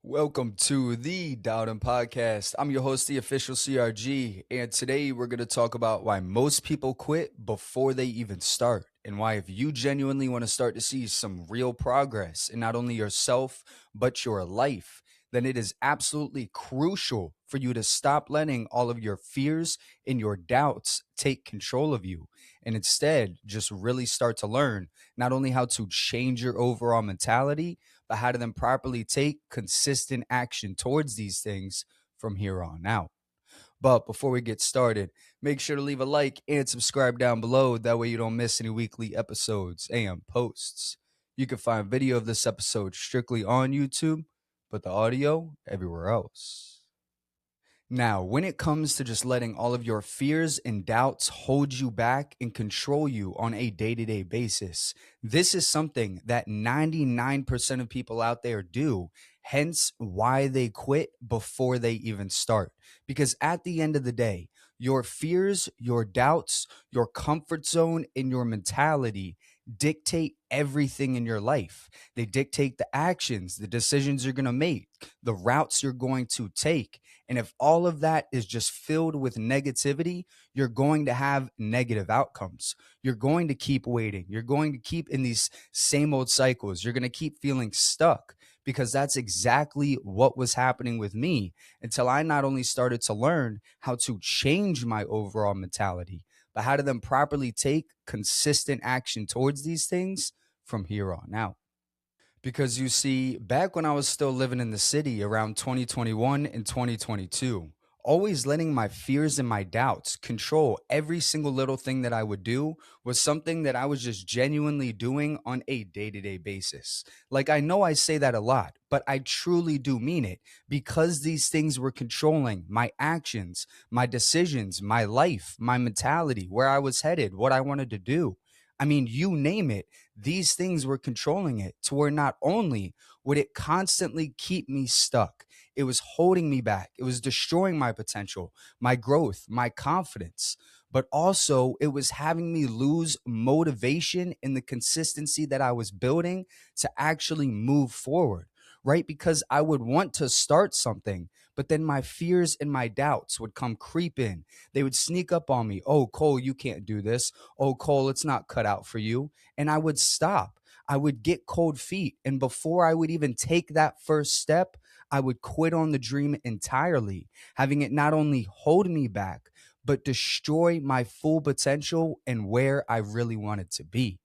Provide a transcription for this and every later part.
Welcome to the Dowden Podcast. I'm your host, the official CRG, and today we're going to talk about why most people quit before they even start, and why, if you genuinely want to start to see some real progress in not only yourself but your life, then it is absolutely crucial for you to stop letting all of your fears and your doubts take control of you, and instead just really start to learn not only how to change your overall mentality but how to then properly take consistent action towards these things from here on out. But before we get started, make sure to leave a like and subscribe down below. That way you don't miss any weekly episodes and posts. You can find video of this episode strictly on YouTube, but the audio everywhere else. Now, when it comes to just letting all of your fears and doubts hold you back and control you on a day to day basis, this is something that 99% of people out there do, hence why they quit before they even start. Because at the end of the day, your fears, your doubts, your comfort zone, and your mentality dictate everything in your life. They dictate the actions, the decisions you're going to make, the routes you're going to take. And if all of that is just filled with negativity, you're going to have negative outcomes. You're going to keep waiting. You're going to keep in these same old cycles. You're going to keep feeling stuck because that's exactly what was happening with me until I not only started to learn how to change my overall mentality, but how to then properly take consistent action towards these things from here on out. Because you see, back when I was still living in the city around 2021 and 2022, always letting my fears and my doubts control every single little thing that I would do was something that I was just genuinely doing on a day to day basis. Like, I know I say that a lot, but I truly do mean it because these things were controlling my actions, my decisions, my life, my mentality, where I was headed, what I wanted to do. I mean, you name it, these things were controlling it to where not only would it constantly keep me stuck, it was holding me back, it was destroying my potential, my growth, my confidence, but also it was having me lose motivation in the consistency that I was building to actually move forward. Right? Because I would want to start something, but then my fears and my doubts would come creep in. They would sneak up on me. Oh, Cole, you can't do this. Oh, Cole, it's not cut out for you. And I would stop. I would get cold feet. And before I would even take that first step, I would quit on the dream entirely, having it not only hold me back, but destroy my full potential and where I really wanted to be.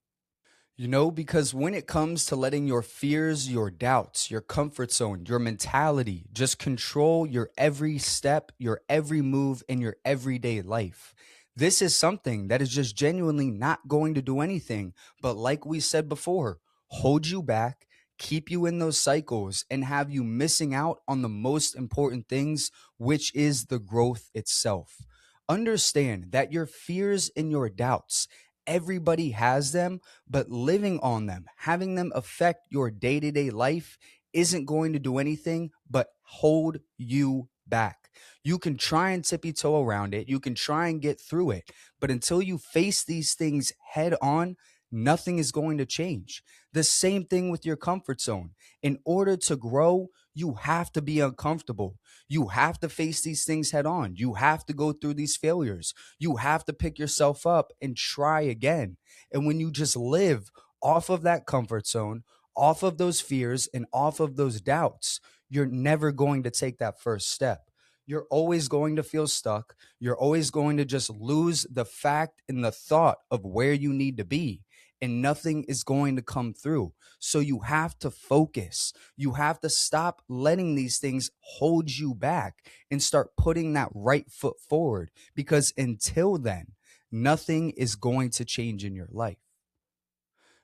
Because when it comes to letting your fears, your doubts, your comfort zone, your mentality just control your every step, your every move in your everyday life, this is something that is just genuinely not going to do anything. But like we said before, hold you back, keep you in those cycles, and have you missing out on the most important things, which is the growth itself. Understand that your fears and your doubts, everybody has them, but living on them, having them affect your day to day life isn't going to do anything but hold you back. You can try and tippy toe around it, you can try and get through it, but until you face these things head on, nothing is going to change. The same thing with your comfort zone. In order to grow, you have to be uncomfortable. You have to face these things head on. You have to go through these failures. You have to pick yourself up and try again. And when you just live off of that comfort zone, off of those fears, and off of those doubts, you're never going to take that first step. You're always going to feel stuck. You're always going to just lose the fact and the thought of where you need to be, and nothing is going to come through. So you have to focus. You have to stop letting these things hold you back and start putting that right foot forward, because until then, nothing is going to change in your life.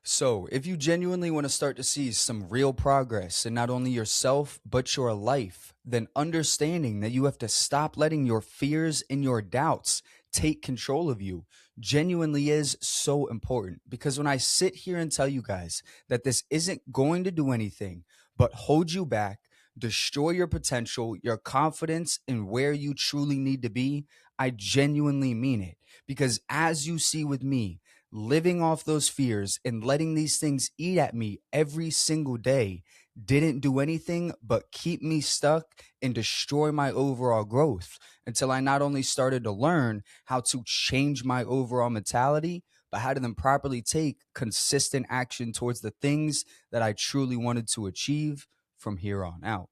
So, if you genuinely want to start to see some real progress in not only yourself, but your life, then understanding that you have to stop letting your fears and your doubts take control of you genuinely is so important. Because when I sit here and tell you guys that this isn't going to do anything but hold you back, destroy your potential, your confidence, and where you truly need to be, I genuinely mean it. Because as you see with me, living off those fears and letting these things eat at me every single day didn't do anything but keep me stuck and destroy my overall growth until I not only started to learn how to change my overall mentality, but how to then properly take consistent action towards the things that I truly wanted to achieve from here on out.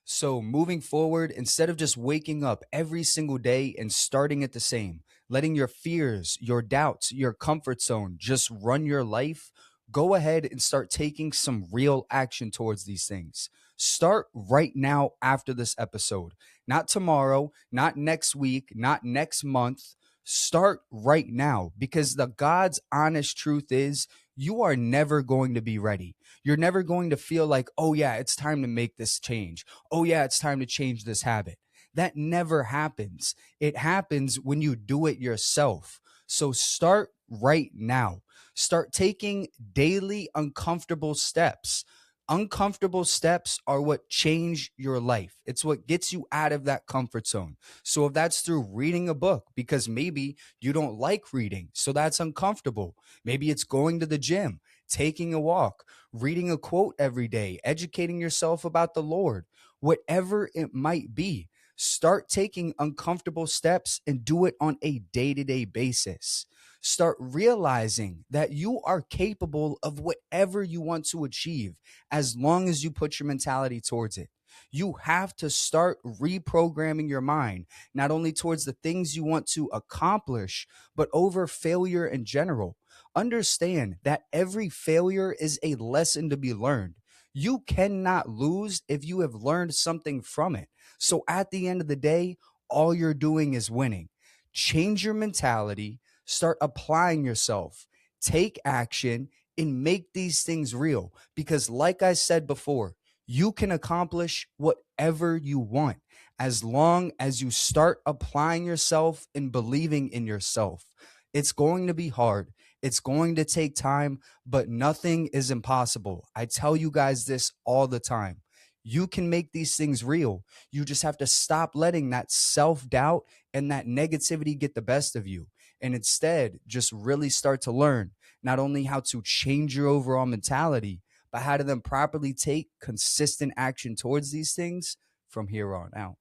So, moving forward, instead of just waking up every single day and starting at the same, letting your fears, your doubts, your comfort zone just run your life, go ahead and start taking some real action towards these things. Start right now after this episode, not tomorrow, not next week, not next month. Start right now because the God's honest truth is you are never going to be ready. You're never going to feel like, oh, yeah, it's time to make this change. Oh, yeah, it's time to change this habit. That never happens. It happens when you do it yourself. So start right now. Start taking daily uncomfortable steps. Uncomfortable steps are what change your life. It's what gets you out of that comfort zone. So if that's through reading a book, because maybe you don't like reading, so that's uncomfortable. Maybe it's going to the gym, taking a walk, reading a quote every day, educating yourself about the Lord, whatever it might be. Start taking uncomfortable steps and do it on a day to day basis. Start realizing that you are capable of whatever you want to achieve as long as you put your mentality towards it. You have to start reprogramming your mind, not only towards the things you want to accomplish, but over failure in general. Understand that every failure is a lesson to be learned. You cannot lose if you have learned something from it. So at the end of the day, all you're doing is winning. Change your mentality, start applying yourself, take action, and make these things real. Because, like I said before, you can accomplish whatever you want as long as you start applying yourself and believing in yourself. It's going to be hard. It's going to take time, but nothing is impossible. I tell you guys this all the time. You can make these things real. You just have to stop letting that self doubt and that negativity get the best of you. And instead, just really start to learn not only how to change your overall mentality, but how to then properly take consistent action towards these things from here on out.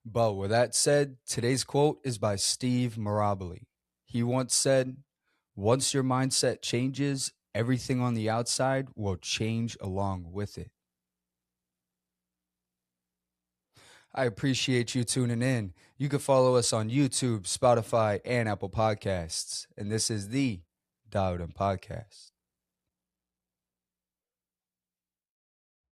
But with that said, today's quote is by Steve Maraboli. He once said, once your mindset changes, everything on the outside will change along with it. I appreciate you tuning in. You can follow us on YouTube, Spotify, and Apple Podcasts. And this is the Dialed In Podcast.